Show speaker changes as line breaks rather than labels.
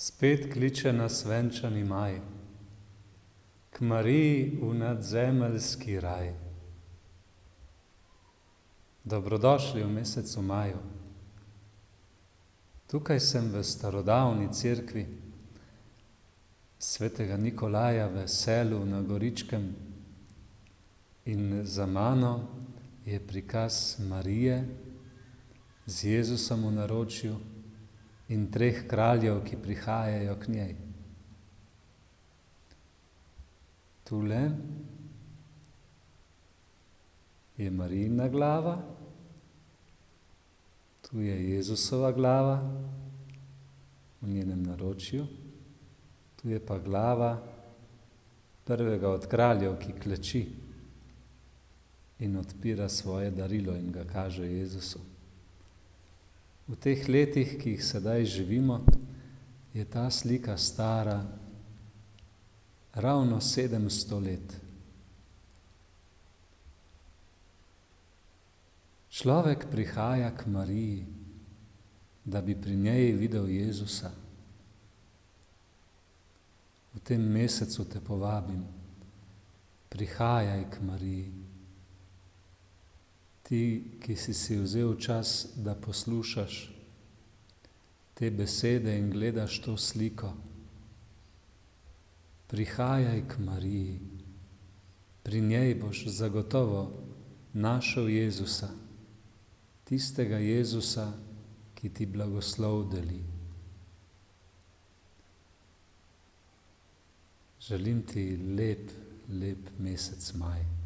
Spet kliče nas venčani maj, k Mariji v nadzemeljski raj. Dobrodošli v mesecu maju. Tukaj sem v starodavni cerkvi svetega Nikolaja v Selu na Goričkem in za mano je prikaz Marije z Jezusom v naročju in treh kraljev, ki prihajajo k njej. Tule je Marijina glava, tu je Jezusova glava v njenem naročju, tu je pa glava prvega od kraljev, ki kleči in odpira svoje darilo in ga kaže Jezusu. V teh letih, ki jih sedaj živimo, je ta slika stara ravno 700 let. Človek prihaja k Mariji, da bi pri njej videl Jezusa. V tem mesecu te povabim, prihajaj k Mariji. Ti, ki si vzel čas, da poslušaš te besede in gledaš to sliko, prihajaj k Mariji. Pri njej boš zagotovo našel Jezusa, tistega Jezusa, ki ti blagoslov deli. Želim ti lep mesec maj.